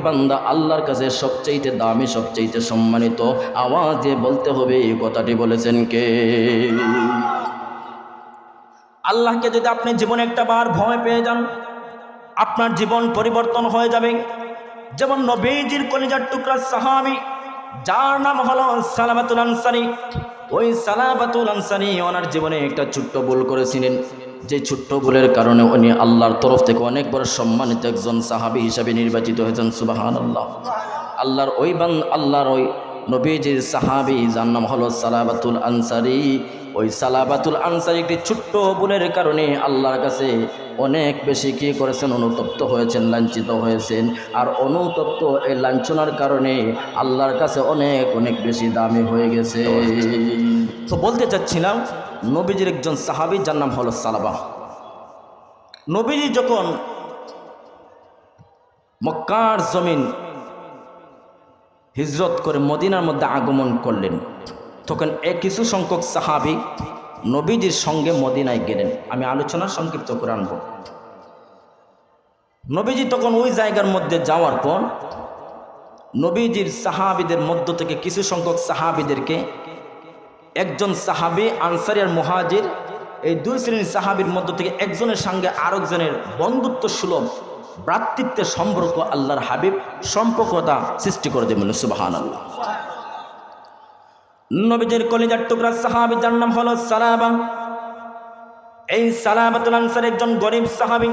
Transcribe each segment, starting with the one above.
বান্দা আল্লাহর কাছে সবচেয়ে দামি, সবচেয়ে সম্মানিত। আওয়াজে বলতে হবে এই কথাটি বলেছেন কে? আল্লাহকে যদি আপনি জীবনে একটা বার ভয় পেয়ে যান, আপনার জীবন পরিবর্তন হয়ে যাবে। যেমন নবীজির কলিজার টুকরা সাহাবী যার নাম হলো সালাবাতুল আনসারী। ওই সালাবাতুল আনসারী ওনার জীবনে একটা ছোট্ট ভুল করেছিলেন, যে ছোট্ট ভুলের কারণে উনি আল্লাহর তরফ থেকে অনেক বড় সম্মানিত একজন সাহাবী হিসাবে নির্বাচিত হয়েছেন। সুবহানাল্লাহ। আল্লাহর ওই নবীজির সাহাবী যার নাম হলো সালাবাতুল আনসারী। ওই সালাবাতুল আনসারী একটি ছোট্ট ভুলের কারণে আল্লাহর কাছে অনেক বেশি কী করেছেন, অনুতপ্ত হয়েছেন, লাঞ্ছিত হয়েছেন। আর অনুতপ্ত এই লাঞ্ছনার কারণে আল্লাহর কাছে অনেক অনেক বেশি দামি হয়ে গেছে। তো বলতে চাচ্ছিলাম, নবীজির একজন সাহাবী যার নাম হলো সালাবা। নবীজি যখন মক্কার জমিন হিজরত করে মদিনার মধ্যে আগমন করলেন, তখন কিছু সংখ্যক সাহাবী নবীজির সঙ্গে মদিনায় গেলেন। আমি আলোচনা সংক্ষিপ্ত করে আনব। নবীজি তখন ওই জায়গার মধ্যে যাওয়ার পর নবীজির সাহাবীদের মধ্য থেকে কিছু সংখ্যক সাহাবীদেরকে একজন সাহাবী আনসারী আর মুহাজির, এই দুই শ্রেণীর সাহাবীর মধ্য থেকে একজনের সঙ্গে আরেকজনের বন্ধুত্ব সুলভ ভ্রাতৃত্বের সম্পর্ক আল্লাহর হাবিব সম্পর্কতা সৃষ্টি করে দেবেন। সুবহানাল্লাহ। নবীজির কলিজার টুকরা সাহাবী যার নাম হলো সালাবা। এই সালাবাতুল আনসারী একজন গরিব সাহাবী,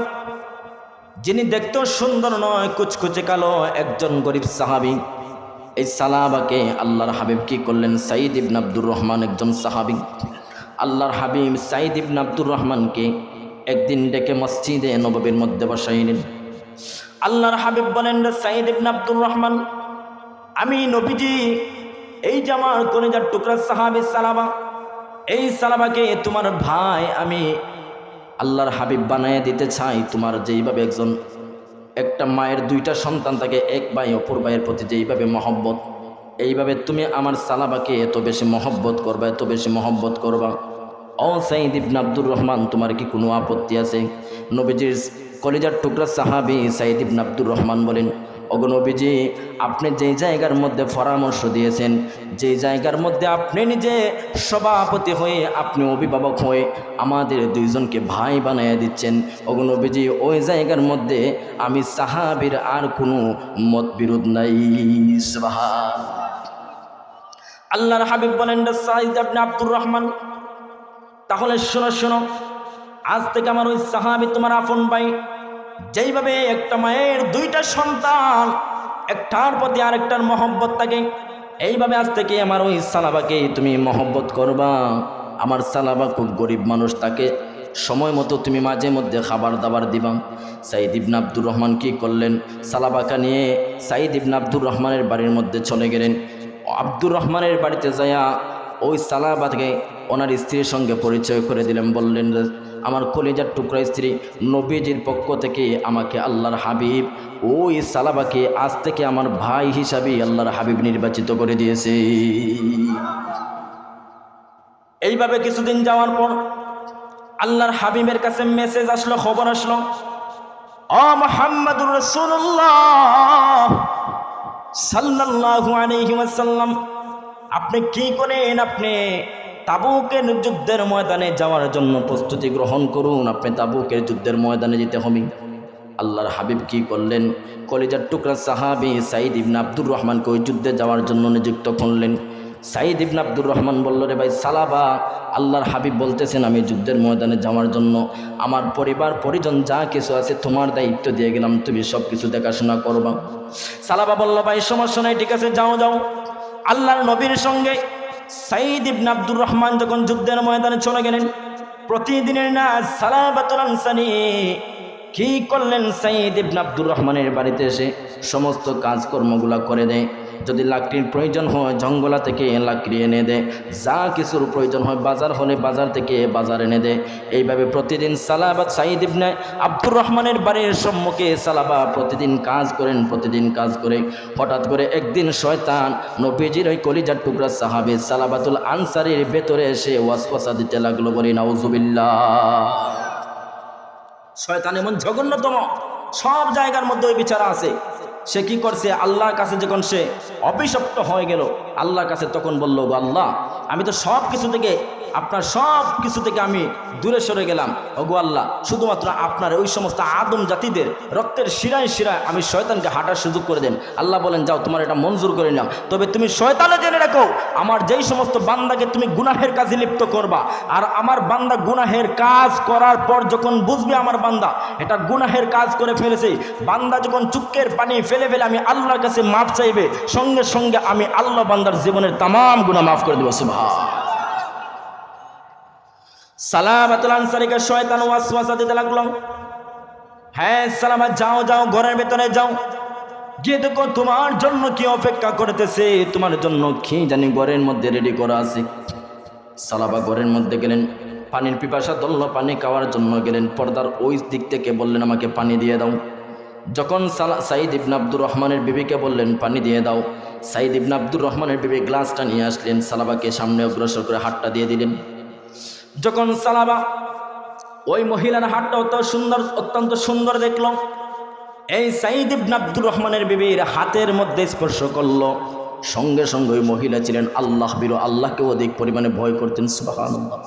যিনি দেখতেও সুন্দর নয়, কুচকুচে কালো একজন গরিব সাহাবী। এই সালাবাকে আল্লাহর হাবিব কি করলেন, সাঈদ ইবনে আব্দুর রহমান একজন সাহাবী, আল্লাহর হাবিব সাঈদ ইবনে আব্দুর রহমানকে একদিন ডেকে মসজিদে নববীর মধ্যে বসাইলেন। আল্লাহর হাবিব বলেন, সাঈদ ইবনে আব্দুর রহমান, আমি নবীজি এই যে আমার কলিজার টুকরা সাহাবী সালাবা, এই সালাবাকে তোমার ভাই আমি আল্লাহর হাবিব বানায় দিতে চাই। তোমার যেইভাবে একটা মায়ের দুইটা সন্তান থাকে, এক ভাই অপর ভাইয়ের প্রতি যেইভাবে মহব্বত, এইভাবে তুমি আমার সালাবাকে এত বেশি মহব্বত করবা, এত বেশি মহব্বত করবা। ও সাঈদ ইবনে আব্দুর রহমান, তোমার কি কোনো আপত্তি আছে? নবীজির কলিজার টুকরা সাহাবী সাঈদ ইবনে আব্দুর রহমান বলেন, ওগো নবীজি, আপনি যেই জায়গার মধ্যে পরামর্শ দিয়েছেন, যেই জায়গার মধ্যে আপনি নিজে সভাপতি হয়ে, আপনি অভিভাবক হয়ে আমাদের দুইজনকে ভাই বানিয়ে দিচ্ছেন, ওগো নবীজি, ওই জায়গার মধ্যে আমি সাহাবীর আর কোনো মত বিরোধ নাই। সুবহান। আল্লাহর হাবিব বলেন, সাঈদ ইবনে আব্দুর রহমান, তাহলে শোনো, আজ থেকে আমার ওই সাহাবী তোমার আপন ভাই। যেইভাবে একটা মায়ের দুইটা সন্তান, একটার প্রতি আরেকটার মহব্বত থাকে, এইভাবে আজ থেকে আমার ওই সালাবাকে তুমি মহব্বত করবা। আমার সালাবা খুব গরিব মানুষ, তাকে সময় মতো তুমি মাঝে মধ্যে খাবার দাবার দিবা। সাঈদ ইবনে আব্দুর রহমান কি করলেন, সালাবাকে নিয়ে সাঈদ ইবনে আব্দুর রহমানের বাড়ির মধ্যে চলে গেলেন। আব্দুর রহমানের বাড়িতে যায়া ওই সালাবাকে ওনার স্ত্রীর সঙ্গে পরিচয় করে দিলেন। বললেন, আমার কলিজার টুকরা স্ত্রী, নবীজির পক্ষ থেকে আমাকে আল্লাহর হাবিব ওই সালাবাকে আজ থেকে আমার ভাই হিসাবে আল্লাহর হাবিব নির্বাচিত করে দিয়েছে। এইভাবে কিছুদিন যাওয়ার পর আল্লাহর হাবিবের কাছে মেসেজ আসলো, খবর আসলো, ও মুহাম্মাদুর রাসূলুল্লাহ সাল্লাল্লাহু আলাইহি ওয়াসাল্লাম, আপনি কি করেন? আপনি তাবুকের যুদ্ধের ময়দানে যাওয়ার জন্য প্রস্তুতি গ্রহণ করুন, আপনি তাবুকের যুদ্ধের ময়দানে যেতে হবে। আল্লাহর হাবিব কি করলেন, কলিজার টুকরা সাহাবী সাঈদ ইবনে আব্দুর রহমানকে ওই যুদ্ধে যাওয়ার জন্য নিযুক্ত করলেন। সাঈদ ইবনে আব্দুর রহমান বলল, রে ভাই সালাবা, আল্লাহর হাবিব বলতেছেন আমি যুদ্ধের ময়দানে যাওয়ার জন্য, আমার পরিবার পরিজন যা কিছু আছে তোমার দায়িত্ব দিয়ে গেলাম, তুমি সব কিছু দেখাশোনা করবা। সালাবা বলল, ভাই সমস্যা নাই, ঠিক আছে, যাও। আল্লাহর নবীর সঙ্গে সাঈদ ইবনে আব্দুর রহমান যখন যুদ্ধের ময়দানে চলে গেলেন, প্রতিদিনের না সালাবাতুল আনসারী কি করলেন, সাঈদ ইবনে আব্দুর রহমানের বাড়িতে এসে সমস্ত কাজকর্মগুলা করে দেয়। যদি লাকড়ির প্রয়োজন হয় জঙ্গলা থেকে লাকড়ি এনে দেয়, যা কিছুর প্রয়োজন হয় বাজার হলে বাজার থেকে বাজার এনে দেয়। এইভাবে প্রতিদিন সাঈদ ইবনে আব্দুর রহমানের বাড়ির সম্মুখে সালাবা প্রতিদিন কাজ করে হঠাৎ করে একদিন শয়তান নবীজির ওই কলিজার টুকরা সাহাবী সালাবাতুল আনসারীর ভেতরে এসে ওয়াসওয়াসা দিতে লাগলো। বলি নাউজুবিল্লাহ। শয়তান এমন জঘন্যতম, সব জায়গার মধ্যে ওই বিচারা আছে। সে কি করছে, আল্লাহর কাছে যখন সে অভিশপ্ত হয়ে গেল, আল্লাহর কাছে তখন বলল, গো আল্লাহ, আমি তো সব কিছু থেকে, আপনার সব কিছু থেকে আমি দূরে সরে গেলাম। ওগো আল্লাহ, শুধুমাত্র আপনার ওই সমস্ত আদম জাতিদের রক্তের শিরায় শিরায় আমি শয়তানকে হাঁটার সুযোগ করে দেন। আল্লাহ বলেন, যাও, তোমার এটা মঞ্জুর করে নিলাম, তবে তুমি শয়তানে জেনে রাখো, আমার যেই সমস্ত বান্দাকে তুমি গুনাহের কাজে লিপ্ত করবা, আর আমার বান্দা গুনাহের কাজ করার পর যখন বুঝবে আমার বান্দা এটা গুনাহের কাজ করে ফেলেছে, বান্দা যখন চুক্কের পানি ফেলে ফেলে আমি আল্লাহর কাছে মাফ চাইবে, সঙ্গে সঙ্গে আমি আল্লাহ বান্দার জীবনের তামাম গুনাহ মাফ করে দেবো। সুবহান। সালাবাতুল আনসারীকে শয়তান ওয়াসওয়াসা দিতে লাগলো, হ্যাঁ সালামা, যাও যাও, ঘরের ভেতরে যাও, গিয়ে দেখো তোমার জন্য কি অপেক্ষা করতেছে, তোমার জন্য কি জানি ঘরের মধ্যে রেডি করা আছে। সালাবা ঘরের মধ্যে গেলেন, পানির পিপাসা ধরল, পানি খাওয়ার জন্য গেলেন, পর্দার ওই দিক থেকে বললেন, আমাকে পানি দিয়ে দাও। যখন সাঈদ ইবনে আব্দুর রহমানের বিবিকে বললেন, পানি দিয়ে দাও, সাঈদ ইবনে আব্দুর রহমানের বিবি গ্লাসটা নিয়ে আসলেন, সালাবাকে সামনে অগ্রসর করে হাতটা দিয়ে দিলেন। যখন সালাবা ওই মহিলার হাতটা অত্যন্ত সুন্দর দেখল, এই সাঈদ ইবনে আব্দুর রহমানের বিবির হাতের মধ্যে স্পর্শ করলো, সঙ্গে সঙ্গে ওই মহিলা ছিলেন আল্লাহ বিরু, আল্লাহকে অধিক পরিমাণে ভয় করতেন। সুবহানাল্লাহ।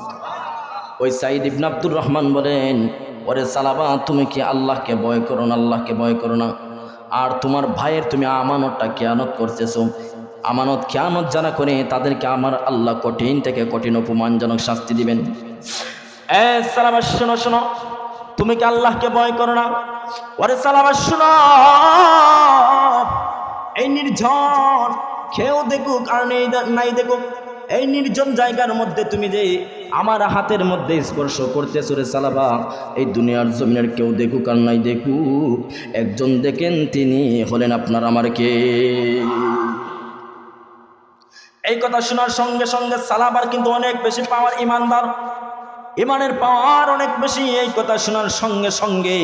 ওই সাঈদ ইবনে আব্দুর রহমান বলেন, ওরে সালাবা, তুমি কি আল্লাহকে ভয় করো না? আল্লাহকে ভয় করো না? আর তোমার ভাইয়ের তুমি আমানতটা খেয়ানত করতেছো, আমানত খেয়ানত যারা করে তাদেরকে আমার আল্লাহ কঠিন থেকে কঠিন অপমানজনক শাস্তি দিবেন। সালাবা, শোনো শোনো, তুমি কি আল্লাহকে ভয় করো না? ওরে সালাবা, শোনো, এই নির্জন কেউ দেখুক আর নাই দেখুক, এই নির্জন জায়গার মধ্যে তুমি যে আমার হাতের মধ্যে স্পর্শ করতেছো রে সালাবা, এই দুনিয়ার জমিনের কেউ দেখুক আর নাই দেখুক, একজন দেখেন, তিনি হলেন আপনার আমার কে। এই কথা শোনার সঙ্গে সঙ্গে সালাবার কিন্তু অনেক বেশি পাওয়ার, ইমানদার, ইমানের পাওয়ার অনেক বেশি। এই কথা শোনার সঙ্গে সঙ্গে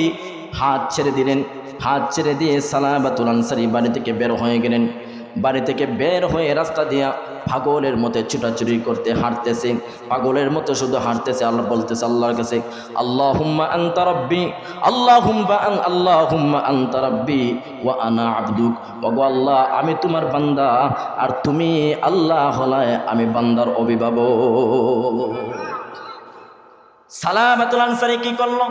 হাত ছেড়ে দিলেন, হাত ছেড়ে দিয়ে সালাবাতুল আনসারী বাড়ি থেকে বের হয়ে গেলেন। বাড়ি থেকে বের হয়ে রাস্তা দিয়া পাগলের মতো ছুটাছুটি করতে হাঁটতেছে, পাগলের মতো শুধু হাঁটতেছে, আল্লাহ বলতেছে আল্লাহর কাছে, আল্লাহুম্মা আনতা রাব্বি, আল্লাহুম্মা আনতা রাব্বি ওয়া আনা আবদুক। ওগো আল্লাহ, আমি তোমার বান্দা আর তুমি আল্লাহ হলায় আমি বান্দার অভিভাবক। সালাবাতুল আনসারী কি করলো?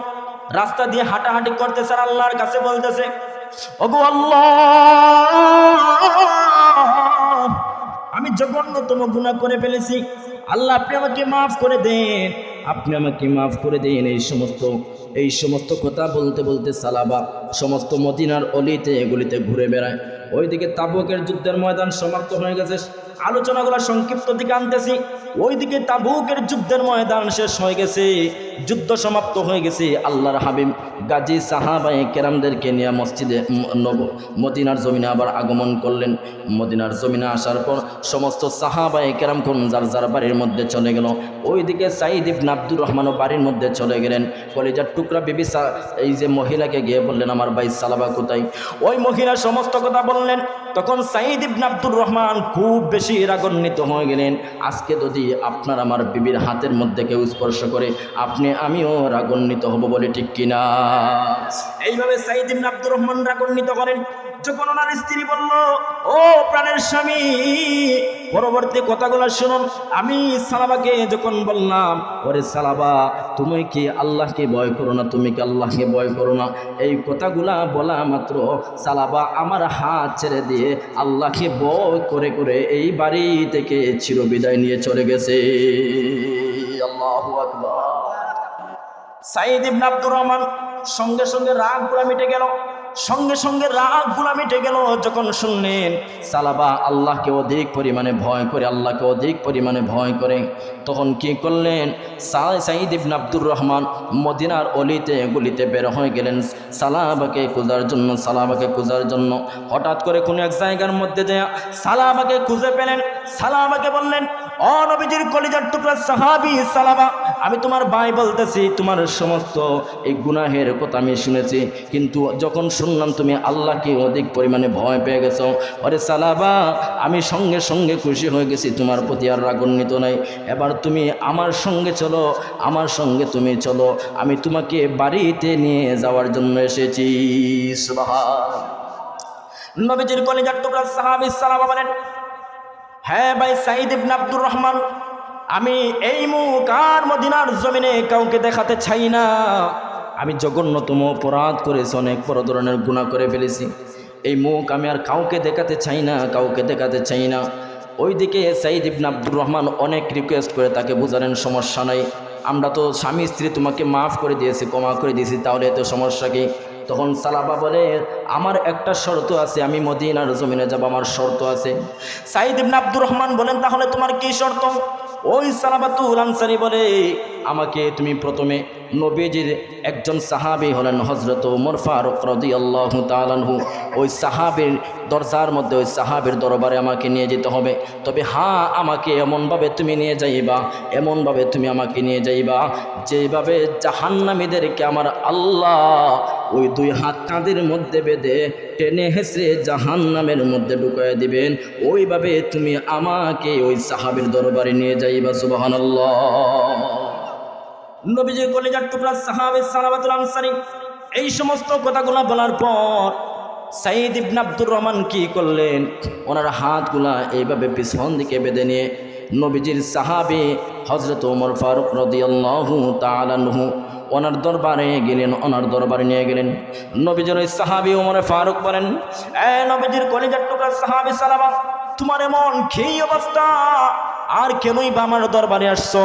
রাস্তা দিয়ে হাঁটাহাঁটি করতেছে, আল্লাহর কাছে বলতেছে, ওগো আল্লাহ, আমি জঘন্যতম গুনাহ করে ফেলেছি, আল্লাহ আপনি আমাকে মাফ করে দেন, আপনি আমাকে মাফ করে দেন। এই সমস্ত কথা বলতে বলতে সালাবা সমস্ত মদিনার অলিতে গলিতে ঘুরে বেড়ায়। ওইদিকে তাবুকের যুদ্ধের ময়দান সমাপ্ত হয়ে গেছে, আলোচনাগুলো সংক্ষিপ্ত দিকে আনতেছি। ওইদিকে তাবুকের যুদ্ধের ময়দান শেষ হয়ে গেছে, যুদ্ধ সমাপ্ত হয়ে গেছে। আল্লাহর হাবিব গাজী সাহাবায়ে কেরামদেরকে নিয়ে মসজিদে মদিনার জমিনে আবার আগমন করলেন। মদিনার জমিনে আসার পর সমস্ত সাহাবায়ে কেরাম কোন যার যার বাড়ির মধ্যে চলে গেল। ওইদিকে সাঈদ ইবনে আব্দুর রহমানও বাড়ির মধ্যে চলে গেলেন। কলিজার টুকরা বিবি এই যে মহিলাকে গিয়ে বললেন, আমার ভাই সালাবা কোথায়? ওই মহিলা সমস্ত কথা বললেন। তখন সাঈদ ইবনে আব্দুর রহমান খুব বেশি রাগান্বিত হয়ে গেলেন, আজকে যদি আপনার আমার বিবির হাতের মধ্যে কেউ স্পর্শ করে, আমিও রাগান্বিত হব, বলে ঠিক কিনা? এইভাবে সাঈদ ইবনে আব্দুর রহমান রাগান্বিত করেন। যখন ওনার স্ত্রী বলল, ও প্রাণের স্বামী, পরবর্তী কথাগুলো শুনুন। আমি সালাবাকে যখন বললাম, ওরে সালাবা, তুমি কি আল্লাহকে ভয় করো না? তুমি কি আল্লাহকে ভয় করো না? এই কথাগুলা বলা মাত্র সালাবা আমার হাত ছেড়ে দিয়ে আল্লাহকে ভয় করে করে এই বাড়ি থেকে চিরবিদায় নিয়ে চলে গেছে। আল্লাহু আকবার। সাঈদ ইবনে আব্দুর রহমান সঙ্গে সঙ্গে রাগগুলা মিটে গেল, সঙ্গে সঙ্গে রাগগুলা মিটে গেল। যখন শুনলেন সালাবা আল্লাহকে অধিক পরিমাণে ভয় করে, আল্লাহকে অধিক পরিমাণে ভয় করে, তখন কি করলেন? সাঈদ ইবনে আব্দুর রহমান মদিনার অলিতে গলিতে বের হয়ে গেলেন সালাবাকে খোঁজার জন্য। হঠাৎ করে কোনো এক জায়গার মধ্যে যায় সালাবাকে খুঁজে পেলেন। সালাবাকে বললেন, ও নবীজির কলিজার টুকরা সাহাবী সালাবা, আমি তোমার ভাই বলতেছি, তোমার সমস্ত এই গুনাহের কথা আমি শুনেছি, কিন্তু যখন শুনলাম তুমি আল্লাহকে অধিক পরিমাণে ভয় পেয়ে গেছো, ওরে সালাবা, আমি সঙ্গে সঙ্গে খুশি হয়ে গেছি, তোমার প্রতি আর রাগান্বিত নাই। এবার তুমি আমার সঙ্গে চলো, আমার সঙ্গে তুমি চলো, আমি তোমাকে বাড়িতে নিয়ে যাওয়ার জন্য এসেছি। সুবহান। নবীজির কলিজার টুকরা সাহাবী সালামা বলেন, হ্যাঁ ভাই সাঈদ ইবনে আব্দুর রহমান, আমি এই মুখ আর মদিনার জমিনে কাউকে দেখাতে চাই না। আমি জঘন্যতম অপরাধ করেছি, অনেক বড় ধরনের গুনাহ করে ফেলেছি। এই মুখ আমি আর কাউকে দেখাতে চাই না, কাউকে দেখাতে চাই না। ওইদিকে সাঈদ ইবনে আব্দুর রহমান অনেক রিকোয়েস্ট করে তাকে বুঝালেন, সমস্যা নাই, আমরা তো স্বামী স্ত্রী, তোমাকে মাফ করে দিয়েছি, ক্ষমা করে দিয়েছি, তাহলে এত সমস্যা কি? তখন সালাবা বলে, আমার একটা শর্ত আছে, আমি মদিনার জমিনে যাব, আমার শর্ত আছে। সাঈদ ইবনে আব্দুর রহমান বলেন, তাহলে তোমার কি শর্ত? ওই সালাবাতুল আনসারী বলে, আমাকে তুমি প্রথমে নবীজির একজন সাহাবী হলেন হযরত ওমর ফারুক রাদিয়াল্লাহু তাআলা আনহু, ওই সাহাবীর দরজার মধ্যে, ওই সাহাবীর দরবারে আমাকে নিয়ে যেতে হবে। তবে হ্যাঁ, আমাকে এমনভাবে তুমি নিয়ে যাইবা, এমনভাবে তুমি আমাকে নিয়ে যাইবা যেভাবে জাহান্নামীদেরকে আমার আল্লাহ ওই দুই হাত কাঁধের মধ্যে বেঁধে টেনে হেসড়ে জাহান্নামের মধ্যে ঢুকায় দিবেন, ওইভাবে তুমি আমাকে ওই সাহাবীর দরবারে নিয়ে যাইবা। সুবহানাল্লাহ। নবীজির কলিজার টুকরা সাহাবী সালাবাতুল আনসারী এই সমস্ত কথাগুলো বলার পর সাঈদ ইবনে আব্দুর রহমান কি করলেন, ওনার হাতগুলা এইভাবে পিছন দিকে বেঁধে নিয়ে নবীজির সাহাবী হযরত ওমর ফারুক রাদিয়াল্লাহু তাআলা আনহু ওনার দরবারে গেলেন, ওনার দরবারে নিয়ে গেলেন। নবীজির ওই সাহাবী ওমর ফারুক বলেন, এ নবীজির কলিজার টুকরা সাহাবী সালাবা, তোমার এমন কি অবস্থা, আর কেনই বা আমার দরবারে আসছো?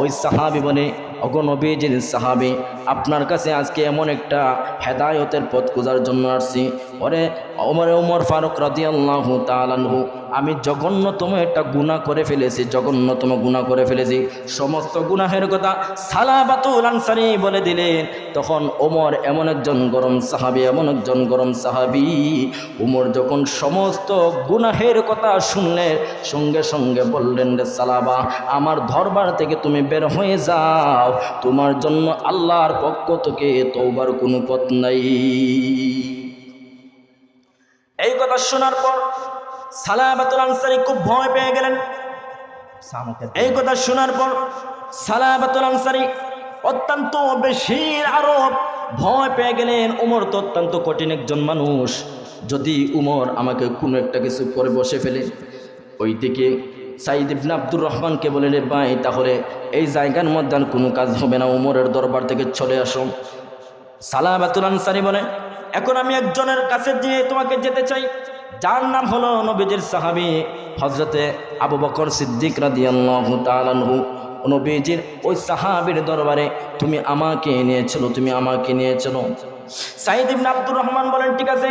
ওই সাহাবী বলে, ওগো নবীজির সাহাবী, আপনার কাছে আজকে এমন একটা হেদায়েতের পথ খোঁজার জন্য আসছি। ওরে ওমর ফারুক রাদিয়াল্লাহু তাআলা আনহু, আমি জঘন্যতম একটা গুনাহ করে ফেলেছি, জঘন্যতম গুনাহ করে ফেলেছি। সমস্ত গুনাহের কথা সালাবাতুল আনসারী বলে দিলেন। তখন ওমর এমন একজন গরম সাহাবী, এমন একজন গরম সাহাবী, ওমর যখন সমস্ত গুনাহের কথা শুনলেন, সঙ্গে সঙ্গে বললেন, রে সালাবা, আমার দরবার থেকে তুমি বের হয়ে যাও, তোমার জন্য আল্লাহর পক্ষ থেকে তওবার কোনো পথ নাই। এই কথা শোনার পর সালাবাতুল আনসারী খুব ভয় পেয়ে গেলেন। এই কথা শোনার পর সালাবাতুল আনসারী অত্যন্ত বেশি আরো ভয় পেয়ে গেলেন। উমর তো অত্যন্ত কঠিন একজন মানুষ, যদি উমর আমাকে কোনো একটা কিছু করে বসে ফেলে। ওইদিকে সাঈদ ইবনে আব্দুর রহমানকে বলেন, ভাই তাহলে এই জায়গার মধ্যে আর কোনো কাজ হবে না, উমরের দরবার থেকে চলে আসো। সালাবাতুল আনসারী বলেন, এখন আমি একজনের কাছে দিয়ে তোমাকে যেতে চাই, যার নাম হলো নবীজির সাহাবী হযরতে আবু বকর সিদ্দিক রাদিয়াল্লাহু তাআলা আনহু। নবীজির ওই সাহাবীর দরবারে তুমি আমাকে নিয়ে চলো, তুমি আমাকে নিয়ে চলো। সাঈদ ইবনে আব্দুর রহমান বলেন, ঠিক আছে,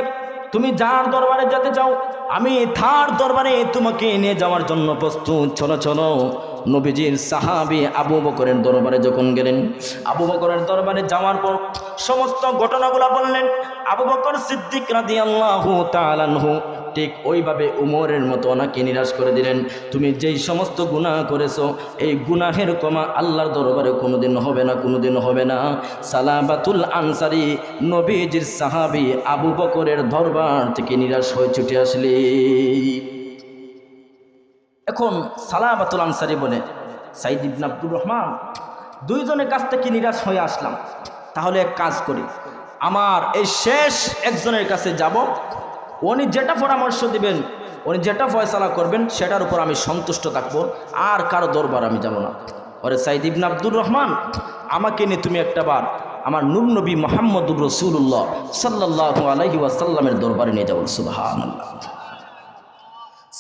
তুমি যার দরবারে যেতে চাও আমি তার দরবারে তোমাকে নিয়ে যাওয়ার জন্য প্রস্তুত, চলো চলো। নবীজির সাহাবী আবু বকরের দরবারে যখন গেলেন, আবু বকরের দরবারে যাওয়ার পর সমস্ত ঘটনাগুলো বললেন। আবু বকর সিদ্দিক রাদিয়াল্লাহু তাআলা আনহু ঠিক ওইভাবে উমরের মতো ওনাকে নিরাশ করে দিলেন। তুমি যেই সমস্ত গুনাহ করেছো, এই গুনাহের ক্ষমা আল্লাহর দরবারে কোনোদিন হবে না, কোনোদিন হবে না। সালাবাতুল আনসারী নবীজির সাহাবী আবু বকরের দরবার থেকে নিরাশ হয়ে ছুটে আসলে। এখন সালাবাতুল আনসারী বলে, সাঈদ ইবনে আব্দুর রহমান, দুইজনের কাছ থেকে নিরাশ হয়ে আসলাম, তাহলে এক কাজ করি, আমার এই শেষ একজনের কাছে যাব, উনি যেটা পরামর্শ দিবেন, উনি যেটা ফয়সালা করবেন সেটার উপর আমি সন্তুষ্ট থাকবো, আর কারো দরবার আমি যাব না। ওরে সাঈদ ইবনে আব্দুর রহমান, আমাকে নিয়ে তুমি একটা বার আমার নূর নবী মুহাম্মদুর রাসূলুল্লাহ সাল্লাল্লাহু আলাইহি ওয়াসাল্লামের দরবারে নিয়ে যাবো। সুবহানাল্লাহ।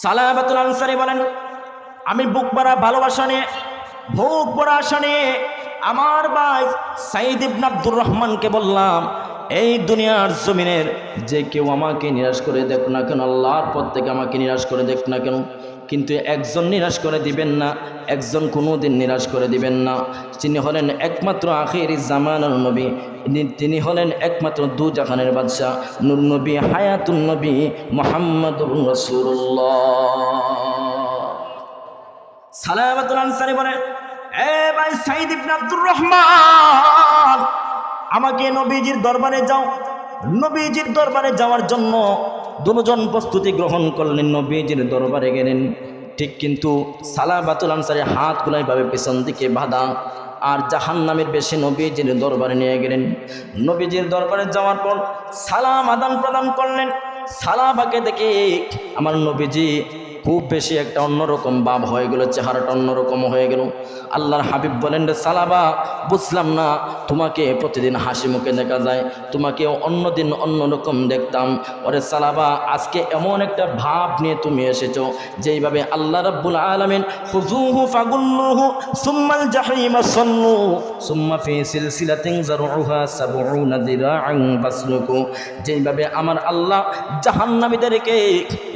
সালাবাতুল আনসারী বলেন, আমি বুক ভরা ভালোবাসা নিয়ে, বুক ভরা আশা নিয়ে আমার ভাই সাঈদ ইবনে আব্দুর রহমানকে বললাম, এই দুনিয়ার জমিনের যে কেউ আমাকে নিরাশ করে দেখ না কেন, আল্লাহর পথ থেকে আমাকে নিরাশ করে দেখ না কেন, কিন্তু একজন নিরাশ করে দিবেন না, একজন কোনো দিন নিরাশ করে দিবেন না। তিনি হলেন একমাত্র আখির জামানার নবী, তিনি হলেন একমাত্র দু জাহানের বাদশাহ, নূর নবী হায়াতুন নবী মুহাম্মদুর রাসূলুল্লাহ। সালাবাতুল আনসারী বলে, এ ভাই সাঈদ ইবনে আব্দুর রহমান, আমাকে নবীজির দরবারে যাও। নবীজির দরবারে যাওয়ার জন্য দুজন প্রস্তুতি গ্রহণ করলেন, নবীজির দরবারে গেলেন। ঠিক কিন্তু সালাবাতুল আনসারী হাতগুলো এইভাবে পেছন দিকে বাঁধা, আর জাহান্নামের বেশি নবীজির দরবারে নিয়ে গেলেন। নবীজির দরবারে যাওয়ার পর সালাম আদান প্রদান করলেন। সালাবাকে দেখে আমার নবীজি খুব বেশি একটা অন্যরকম ভাব হয়ে গেল, চেহারাটা অন্যরকম হয়ে গেল। আল্লাহর হাবিব বলেন, রে সালাবা, বুঝলাম না, তোমাকে প্রতিদিন হাসি মুখে দেখা যায়, তোমাকে অন্যদিন অন্যরকম দেখতাম। ওরে সালাবা, আজকে এমন একটা ভাব নিয়ে তুমি এসেছো যেইভাবে আল্লাহ রাব্বুল আলামিন খুযুহু ফাগুল্লুহু সুম্মাল জাহিমা সাল্লু সুম্মা ফি সিলসিলাতিন যারউহা ৭০ যিরাআন ফাসলুকু, যেইভাবে আমার আল্লাহ জাহান্নামীদেরকে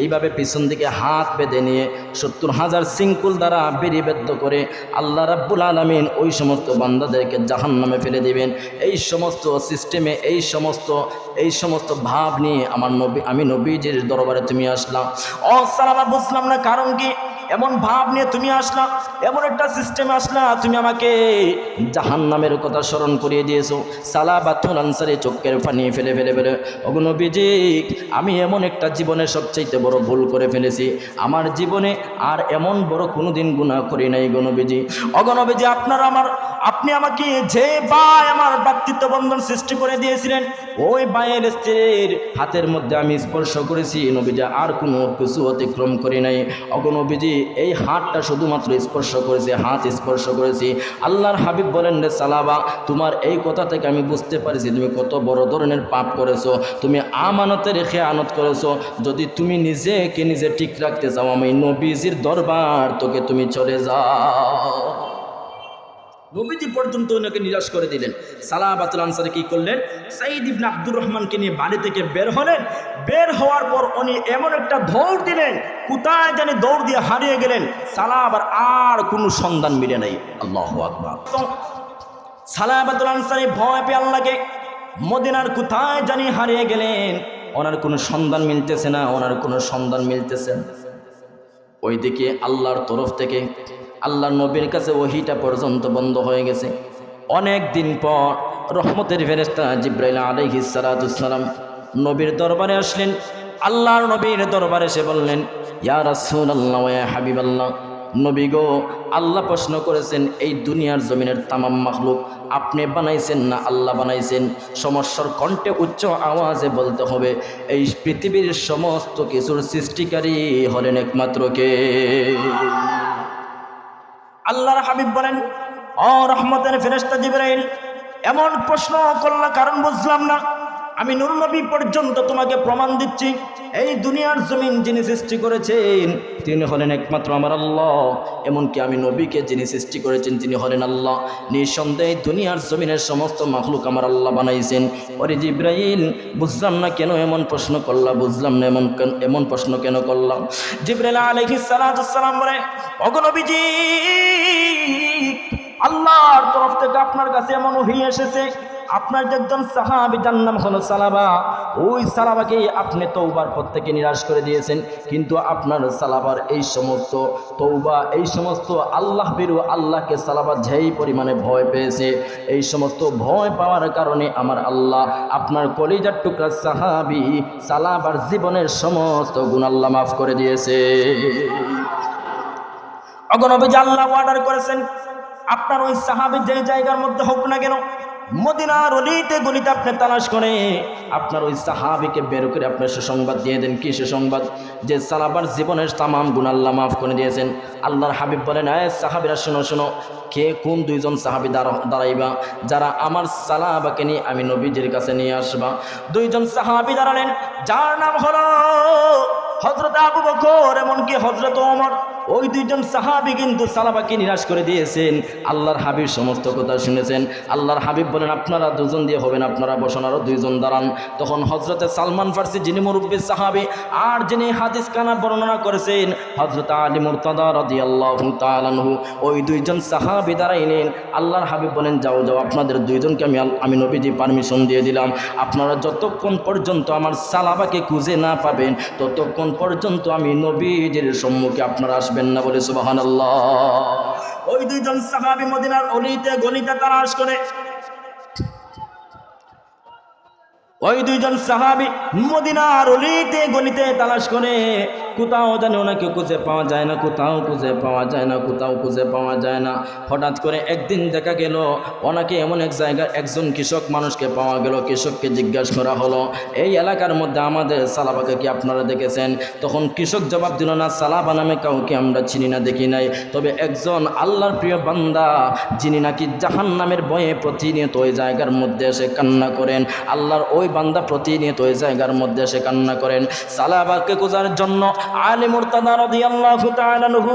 এইভাবে পিছন দিকে হাত বেঁধে নিয়ে ৭০,০০০ শৃঙ্খল দ্বারা বেরিবেদ্ধ করে আল্লাহ রাব্বুল আলামিন ওই সমস্ত বান্দাদেরকে জাহান্নামে ফেলে দিবেন। এই সমস্ত সিস্টেমে এই সমস্ত ভাব নিয়ে আমি নবীজির দরবারে তুমি আসলাম। ও সালাবা, বুঝলাম না কারণ কি এমন ভাব নিয়ে তুমি আসলা, এমন একটা সিস্টেমে আসলা, তুমি আমাকে জাহান্নামের কথা স্মরণ করিয়ে দিয়েছো। সালাবাতুল আনসারী চোখের পানি ফেলে ওগো নবীজি, আমি এমন একটা জীবনে সবচাইতে বড় ভুল করে ফেলেছি। আমার জীবনে আর এমন বড় কোনোদিন গুনাহ করি নাই গো নবীজি। ওগো নবীজি, আপনি আমাকে যে ভাই আমার ভ্রাতৃত্ব বন্ধন সৃষ্টি করে দিয়েছিলেন, ওই ভাইয়ের স্ত্রীর হাতের মধ্যে আমি স্পর্শ করেছি নবীজি, আর কোনো কিছু অতিক্রম করি নাই। ওগো নবীজি, এই হাতটা শুধুমাত্র হাত স্পর্শ করেছি। আল্লাহর হাবিব বলেন, রে সালাবা, তোমার এই কথা থেকে আমি বুঝতে পারছি তুমি কত বড় ধরনের পাপ করেছো, তুমি আমানতের খেয়ানত করেছো। যদি তুমি নিজে ঠিক রাখতে চাও, আমি নবীজির দরবার তোকে তুমি চলে যাও। নবীজি পর্যন্ত ওনাকে নিরাশ করে দিলেন। সালাবাতুল আনসারী কি করলেন? সাঈদ ইবনে আব্দুর রহমানকে নিয়ে বাড়ি থেকে বের হলেন। বের হওয়ার পর উনি এমন একটা দৌড় দিলেন, কোথায় জানি দৌড় দিয়ে হারিয়ে গেলেন। সালাবার আর কোনো সন্ধান মিলে নাই। আল্লাহু আকবার। সালাবাতুল আনসারী ভয় পেয়ে আল্লাহকে, মদিনার কোথায় জানি হারিয়ে গেলেন, ওনার কোনো সন্ধান মিলতেছে না। ওইদিকে আল্লাহর তরফ থেকে আল্লাহর নবীর কাছে ওহীটা পর্যন্ত বন্ধ হয়ে গেছে। অনেক দিন পর রহমতের ফেরেশতা জিবরাইল আলাইহিস সালাতুস সালাম নবীর দরবারে আসলেন। আল্লাহর নবীর দরবারে এসে বললেন, ইয়া রাসূলুল্লাহ ওয়া ইয়া হাবিবাল্লাহ, নবী গো, আল্লাহ প্রশ্ন করেছেন এই দুনিয়ার জমিনের তামাম মাখলুক আপনি বানাইছেন না আল্লাহ বানাইছেন? সমস্যার কণ্ঠে উচ্চ আওয়াজে বলতে হবে, এই পৃথিবীর সমস্ত কিছুর সৃষ্টিকারী হলেন একমাত্র কে? আল্লাহর হাবিব বলেন, ও রহমতের ফেরেশতা জিবরাইল, এমন প্রশ্ন করলা কারণ বুঝলাম না। আমি নূর নবী পর্যন্ত তোমাকে প্রমাণ দিচ্ছি, এই দুনিয়ার জমিন যিনি সৃষ্টি করেছেন তিনি হলেন একমাত্র আমার আল্লাহ। এমনকি আমি নবীকে যিনি সৃষ্টি করেছেন তিনি হলেন আল্লাহ। নিঃসন্দেহে দুনিয়ার জমিনের সমস্ত মাখলুক আমার আল্লাহ বানাইছেন। ওরে জিবরাইল, বুঝলাম না কেন এমন প্রশ্ন করলা, বুঝলাম না এমন প্রশ্ন কেন করলাম। জিবরাইল আলাইহিস সালাতু সালাম বলে, ওগো নবীজি, আল্লাহর তরফ থেকে আপনার কাছে এমন ওহী এসেছে, আপনার যে একজন সাহাবী যার নাম হলো সালাবা, ওই সালাবাকে আপনি তওবার পথ থেকে নিরাশ করে দিয়েছেন। কিন্তু আপনার সালাবার এই সমস্ত তওবা, এই সমস্ত আল্লাহ বিরু আল্লাহকে সালাবা যেই পরিমাণে ভয় পেয়েছে, এই সমস্ত ভয় পাওয়ার কারণে আমার আল্লাহ আপনার কলিজার টুকরা সাহাবী সালাবার জীবনের সমস্ত গুনাহ আল্লাহ মাফ করে দিয়েছে। অগণবী আল্লাহ অর্ডার করেছেন, আপনার ওই সাহাবী যে জায়গার মধ্যে হোক না কেন, মদিনার অলিতে গলিতে আপনি তালাশ করে আপনার ওই সাহাবীকে বের করে আপনার সুসংবাদ দিয়ে দেন। কি সুসংবাদ? যে সালাবার জীবনের তামাম গুনাহ আল্লাহ মাফ করে দিয়েছেন। আল্লাহর হাবিব বলেন, সাহাবীরা শোনো, কে কোন দুইজন সাহাবী দাঁড়াইবা যারা আমার সালাবাকে নিয়ে আমি নবীজির কাছে নিয়ে আসবা? দুইজন সাহাবী দাঁড়ালেন, যার নাম হলো হযরত আবু বকর এমনকি হযরত ওমর। ওই দুইজন সাহাবী কিন্তু সালাবাকে নিরাশ করে দিয়েছেন। আল্লাহর হাবিব সমস্ত কথা শুনেছেন। আল্লাহর হাবিব বলেন, আপনারা দুজন দিয়ে হবেন, আপনারা বসুন, আরও দুইজন দাঁড়ান। তখন হযরতে সালমান ফারসি যিনি মুরব্বী সাহাবী আর যিনি হাদিস খানা বর্ণনা করেছেন হযরত আলী মুরতাদা রাদিয়াল্লাহু তাআলা আনহু, ওই দুইজন সাহাবী দাঁড়াইলেন। আল্লাহর হাবিব বলেন, যাও আপনাদের দুইজনকে আমি নবীজি পারমিশন দিয়ে দিলাম। আপনারা যতক্ষণ পর্যন্ত আমার সালাবাকে খুঁজে না পাবেন ততক্ষণ পর্যন্ত আমি নবীজির সম্মুখে আপনারা আসবেন না। বলে সুবহানাল্লাহ। ওই দুইজন সাহাবী মদিনার অলিতে গলিতে তালাশ করে ওই দুইজন সাহাবী মদিনার অলিতে গলিতে তালাশ করে, কোথাও জানি ওনাকে খুঁজে পাওয়া যায় না, কোথাও খুঁজে পাওয়া যায় না, কোথাও খুঁজে পাওয়া যায় না। হঠাৎ করে একদিন দেখা গেল ওনাকে এমন এক জায়গায় একজন কৃষক মানুষকে পাওয়া গেল। কৃষককে জিজ্ঞাসা করা হলো, এই এলাকার মধ্যে আমাদের সালাবাকে কি আপনারা দেখেছেন? তখন কৃষক জবাব দিল, না, সালাবা নামে কাউকে আমরা চিনি না, দেখি নাই। তবে একজন আল্লাহর প্রিয় বান্দা যিনি নাকি জাহান্নামের ভয়ে প্রতিনিয়ত ওই জায়গার মধ্যে এসে কান্না করেন, আল্লাহর ওই বান্দা প্রতিনিয়ত ওই জায়গার মধ্যে এসে কান্না করেন। সালাবাকে খোঁজার জন্য আলী মুরতাদা রাদিয়াল্লাহু তাআলা আনহু,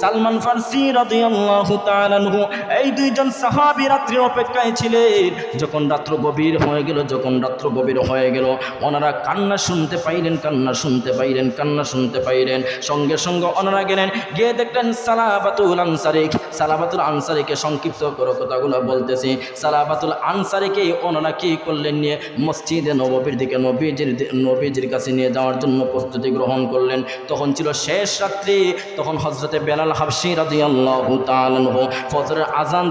সালমান ফারসি রাদিয়াল্লাহু তাআলা আনহু, এই দুইজন সাহাবী রাত্রির অপেক্ষায় ছিলেন। যখন রাত্র গভীর হয়ে গেল, ওনারা কান্না শুনতে পাইলেন, কান্না শুনতে পাইলেন। সঙ্গে সঙ্গে ওনারা গেলেন, গিয়ে দেখলেন সালাবাতুল আনসারীকে সংক্ষিপ্ত করে কথাগুলো বলতেছি। সালাবাতুল আনসারীকে ওনারা কি করলেন, নিয়ে মসজিদে নববীর দিকে নবীজির কাছে নিয়ে যাওয়ার জন্য প্রস্তুতি গ্রহণ করলেন। তখন ছিল শেষ রাত্রি। তখন হযরতে বেলাল হাবশী রাদিয়াল্লাহু তাআলা আনহু ফজরের আজান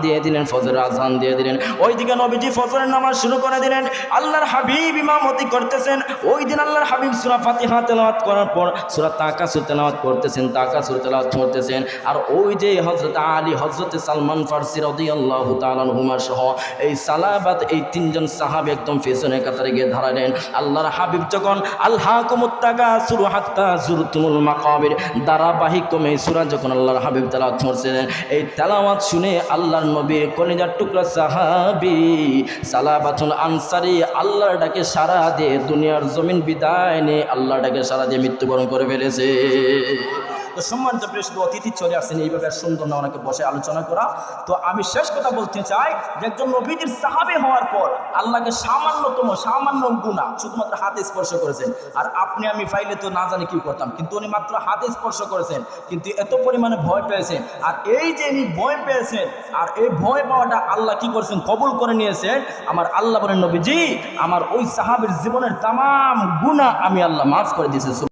দিয়ে দিলেন। ওইদিকে নবীজি ফজরের নামাজ শুরু করে দিলেন। আল্লাহর হাবিব ইমামতি করতেছেন। ওই দিন আল্লাহর হাবিব সূরা ফাতিহা তেলাওয়াত করার পর সূরা তাকাসুর তেলাওয়াত করতেছেন। আর ওই যে হযরত আলী, হযরতে সালমান ফারসি রাদিয়াল্লাহু তাআলা আনহুমা সহ এই সালাবাত, এই তিনজন সাহাবী একদম পেছনের কাতারে গিয়ে দাঁড়ালেন। আল্লাহর হাবিব যখন আলহাকুমুত তাকাসুর হাত্তা যুরতুমুল মাকাবির ধারাবাহিকক্রমে এই সূরা যখন আল্লাহর হাবিব তেলাওয়াত করছিলেন, এই তেলাওয়াত শুনে আল্লাহর নবী কলিজার টুকরা সাহাবী সালাবাতুল আনসারী আল্লাহর ডাকে সাড়া দিয়ে দুনিয়ার জমিন বিদায় নিয়ে আল্লাহর ডাকে সাড়া দিয়ে মৃত্যুবরণ করে ফেলেছে। তো সম্মানিত প্রিয় অতিথি চলে আসেন, এইভাবে সুন্দর না ওনাকে বসে আলোচনা করা। তো আমি শেষ কথা বলতে চাই যে একজন নবীজির সাহাবী হওয়ার পর আল্লাহকে সামান্য গুনাহ শুধুমাত্র হাতে স্পর্শ করেছেন। আর আপনি আমি পাইলে তো না জানি কি করতাম, কিন্তু উনি মাত্র হাতে স্পর্শ করেছেন, কিন্তু এত পরিমাণে ভয় পেয়েছেন। আর এই যে ইনি ভয় পেয়েছেন, আর এই ভয় পাওয়াটা আল্লাহ কি করেছেন, কবুল করে নিয়েছেন। আমার আল্লাহ বলেন, নবীজি আমার ওই সাহাবীর জীবনের তামাম গুনাহ আমি আল্লাহ মাফ করে দিয়েছি।